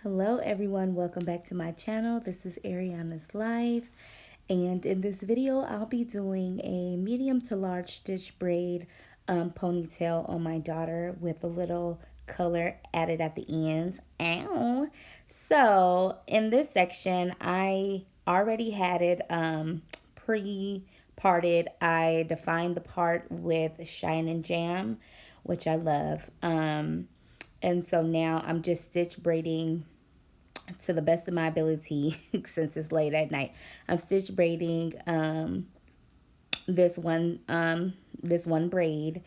Hello everyone, welcome back to my channel. This is Areyana's Life, and in this video I'll be doing a medium to large stitch braid ponytail on my daughter with a little color added at the ends. Ow! So in this section I already had it pre-parted. I defined the part with Shine and Jam, which I love. And so now I'm just stitch braiding to the best of my ability since it's late at night. I'm stitch braiding this one braid,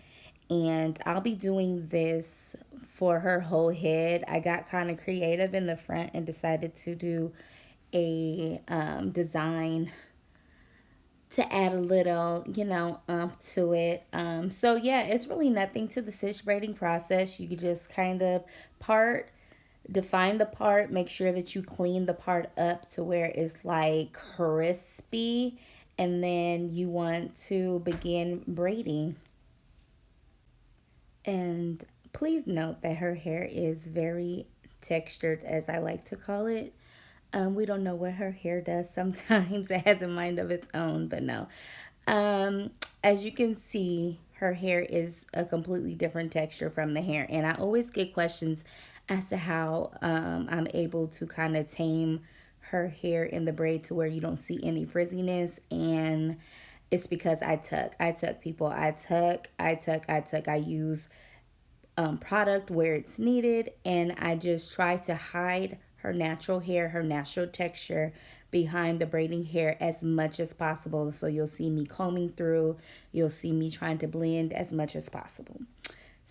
and I'll be doing this for her whole head. I got kind of creative in the front and decided to do a design to add a little, to it. So yeah, it's really nothing to the stitch braiding process. You just kind of part define the part, make sure that you clean the part up to where it's like crispy, and then you want to begin braiding. And please note that her hair is very textured, as I like to call it. We don't know what her hair does sometimes. It has a mind of its own, but no. As you can see, her hair is a completely different texture from the hair. And I always get questions as to how I'm able to kind of tame her hair in the braid to where you don't see any frizziness. And it's because I tuck. I tuck, people. I tuck, I tuck, I tuck. I use product where it's needed, and I just try to hide her natural hair, her natural texture behind the braiding hair as much as possible. So you'll see me combing through, you'll see me trying to blend as much as possible.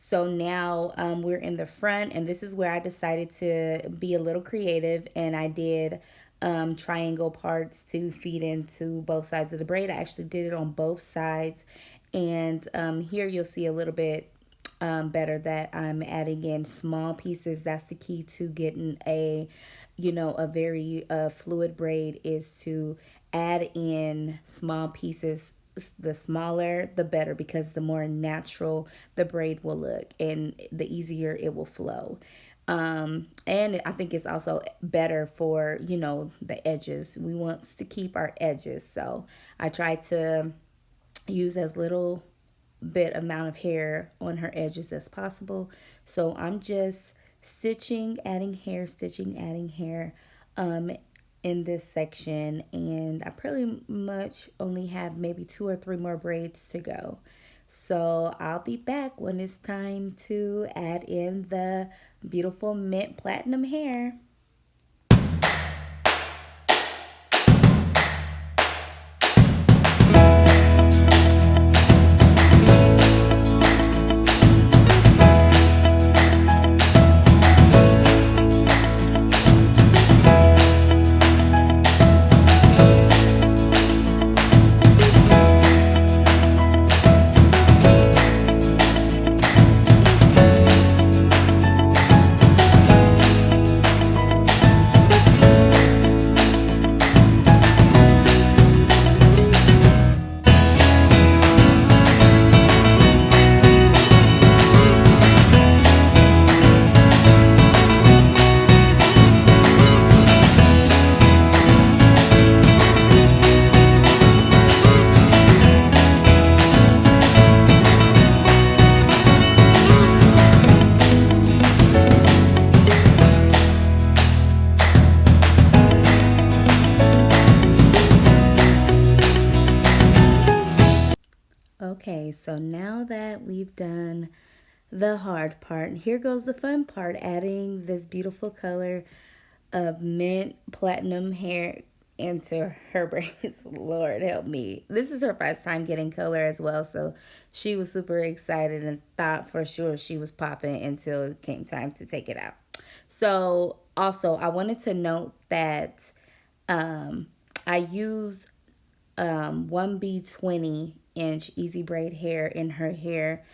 So now we're in the front, and this is where I decided to be a little creative, and I did triangle parts to feed into both sides of the braid. I actually did it on both sides, and here you'll see a little bit better that I'm adding in small pieces. That's the key to getting a very fluid braid, is to add in small pieces. The smaller the better, because the more natural the braid will look and the easier it will flow. And I think it's also better for the edges. We want to keep our edges, so I try to use as little bit amount of hair on her edges as possible. So I'm just stitching, adding hair, stitching, adding hair in this section, and I pretty much only have maybe 2 or 3 more braids to go. So I'll be back when it's time to add in the beautiful mint platinum hair. Okay, so now that we've done the hard part, here goes the fun part, adding this beautiful color of mint platinum hair into her braids. Lord help me. This is her first time getting color as well, so she was super excited and thought for sure she was popping until it came time to take it out. So also I wanted to note that I use 1B 20-inch easy braid hair in her hair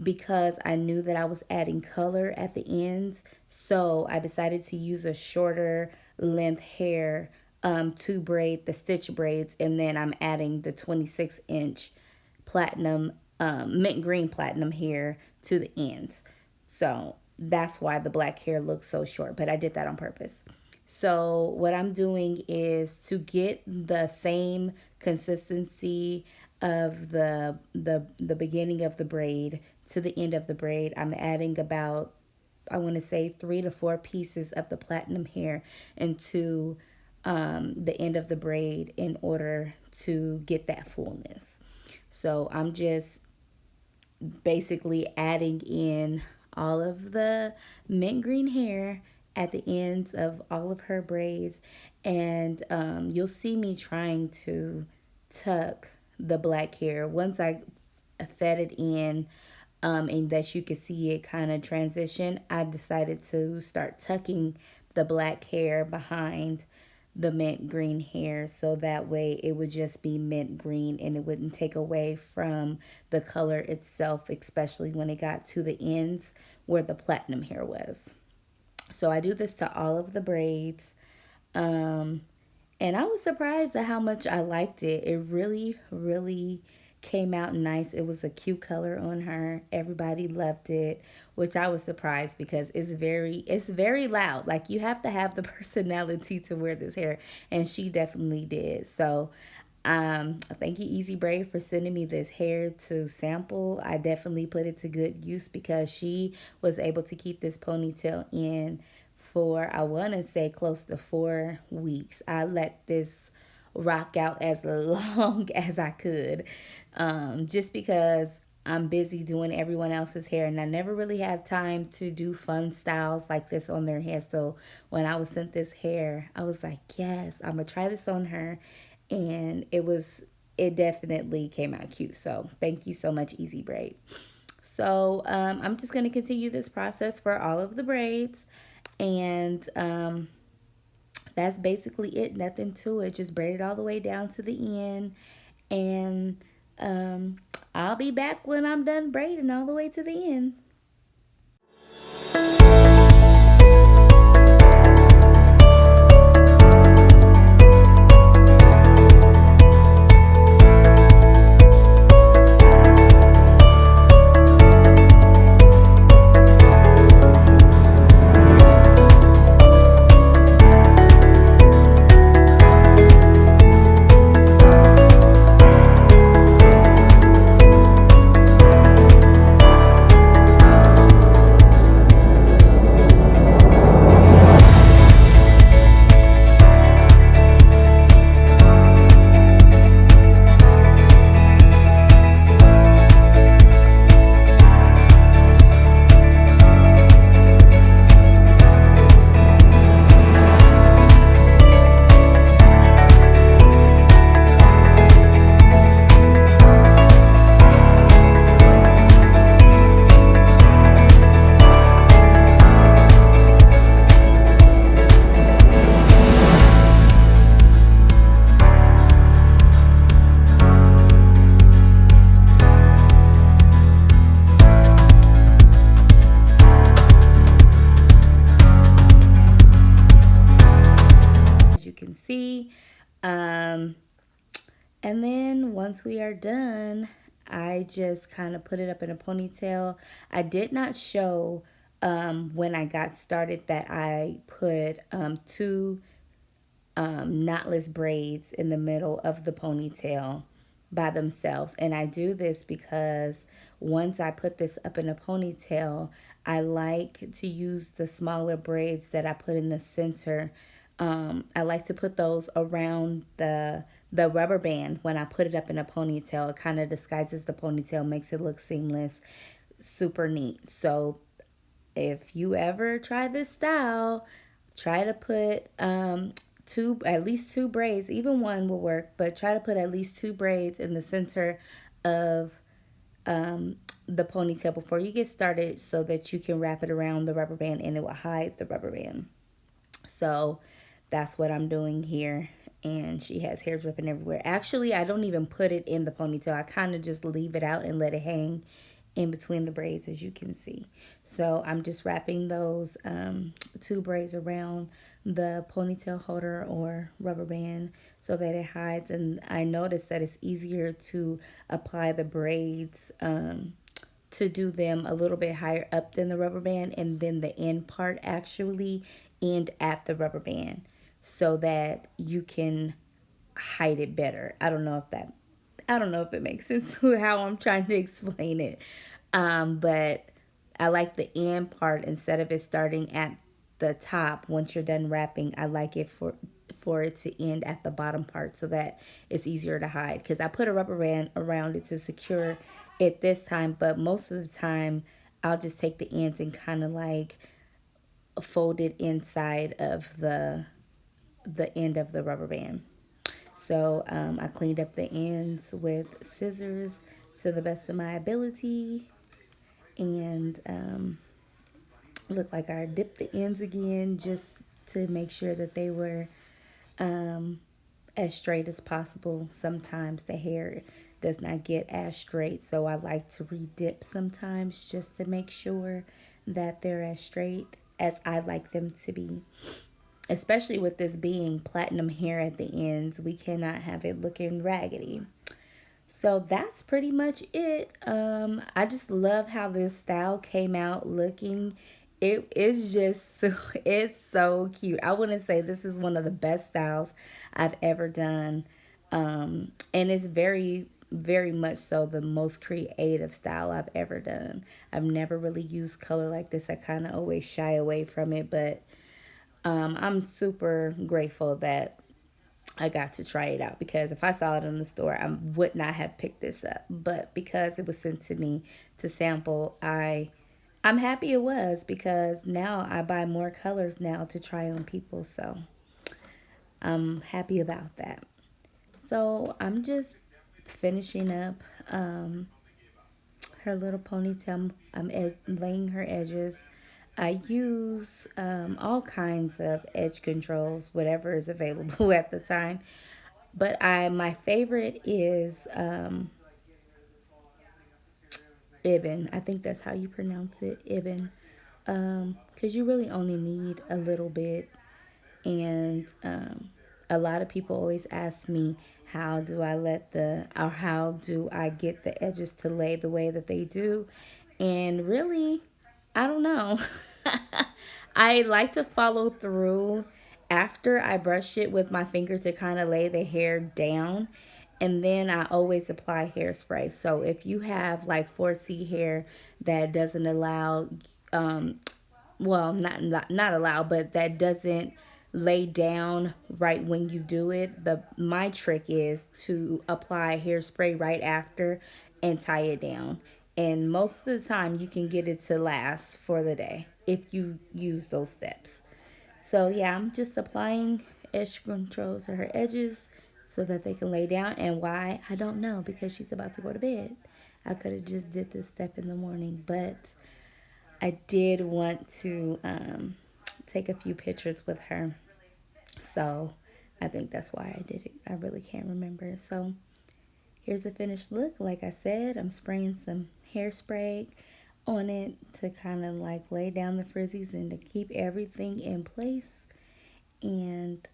because I knew that I was adding color at the ends. So I decided to use a shorter length hair to braid the stitch braids, and then I'm adding the 26-inch platinum mint green platinum hair to the ends. So that's why the black hair looks so short, but I did that on purpose. So what I'm doing is to get the same consistency of the beginning of the braid to the end of the braid. I'm adding about, I want to say, 3 to 4 pieces of the platinum hair into the end of the braid in order to get that fullness. So I'm just basically adding in all of the mint green hair at the ends of all of her braids. And you'll see me trying to tuck the black hair once I fed it in, and that you could see it kind of transition. I decided to start tucking the black hair behind the mint green hair, so that way it would just be mint green and it wouldn't take away from the color itself, especially when it got to the ends where the platinum hair was. So I do this to all of the braids. Um, and I was surprised at how much I liked it. It really, really came out nice. It was a cute color on her. Everybody loved it, which I was surprised because it's very loud. Like, you have to have the personality to wear this hair, and she definitely did. So thank you, Easy Braid, for sending me this hair to sample. I definitely put it to good use because she was able to keep this ponytail in for, I want to say, close to 4 weeks. I let this rock out as long as I could, just because I'm busy doing everyone else's hair and I never really have time to do fun styles like this on their hair. So when I was sent this hair, I was like, yes, I'm gonna try this on her. And it definitely came out cute. So thank you so much, Easy Braid. So I'm just gonna continue this process for all of the braids. And that's basically it. Nothing to it. Just braid it all the way down to the end. And I'll be back when I'm done braiding all the way to the end. As you can see. Um, and then once we are done, I just kind of put it up in a ponytail. I did not show when I got started that I put two knotless braids in the middle of the ponytail by themselves. And I do this because once I put this up in a ponytail, I like to use the smaller braids that I put in the center. I like to put those around the rubber band when I put it up in a ponytail. It kind of disguises the ponytail, makes it look seamless, super neat. So if you ever try this style, try to put at least two braids, even one will work, but try to put at least two braids in the center of the ponytail before you get started so that you can wrap it around the rubber band and it will hide the rubber band. So that's what I'm doing here. And she has hair dripping everywhere. Actually, I don't even put it in the ponytail. I kind of just leave it out and let it hang in between the braids, as you can see. So I'm just wrapping those two braids around the ponytail holder or rubber band so that it hides. And I noticed that it's easier to apply the braids to do them a little bit higher up than the rubber band, and then the end part actually end at the rubber band so that you can hide it better. I don't know if it makes sense how I'm trying to explain it. But I like the end part instead of it starting at the top. Once you're done wrapping, I like it for it to end at the bottom part so that it's easier to hide. Because I put a rubber band around it to secure it this time, but most of the time I'll just take the ends and kind of like fold it inside of the end of the rubber band. So I cleaned up the ends with scissors to the best of my ability, and looked like I dipped the ends again just to make sure that they were as straight as possible. Sometimes the hair does not get as straight, so I like to re-dip sometimes just to make sure that they're as straight as I like them to be. Especially with this being platinum hair at the ends, we cannot have it looking raggedy. So that's pretty much it. I just love how this style came out looking. It is just so, it's so cute. I wouldn't say this is one of the best styles I've ever done. And it's very much so the most creative style I've ever done. I've never really used color like this. I kind of always shy away from it, but I'm super grateful that I got to try it out, because if I saw it in the store, I would not have picked this up. But because it was sent to me to sample, I'm happy it was, because now I buy more colors now to try on people. So I'm happy about that. So I'm just finishing up her little ponytail. I'm laying her edges. I use all kinds of edge controls, whatever is available at the time. But my favorite is Ibn. I think that's how you pronounce it, Ibn. Because you really only need a little bit, and a lot of people always ask me, how do I get the edges to lay the way that they do? And really, I don't know. I like to follow through after I brush it with my finger to kind of lay the hair down. And then I always apply hairspray. So if you have like 4C hair that doesn't allow, well, not allow, but that doesn't lay down right when you do it, the my trick is to apply hairspray right after and tie it down. And most of the time you can get it to last for the day if you use those steps. So yeah, I'm just applying edge controls to her edges so that they can lay down. And why, I don't know, because she's about to go to bed. I could have just did this step in the morning, but I did want to take a few pictures with her. So I think that's why I did it. I really can't remember. So here's the finished look. Like I said, I'm spraying some hairspray on it to kind of like lay down the frizzies and to keep everything in place. And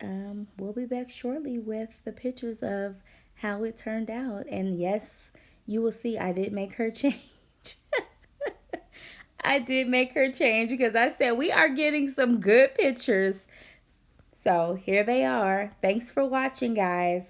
we'll be back shortly with the pictures of how it turned out. And yes, you will see I did make her change. I did make her change because I said we are getting some good pictures. So here they are. Thanks for watching, guys.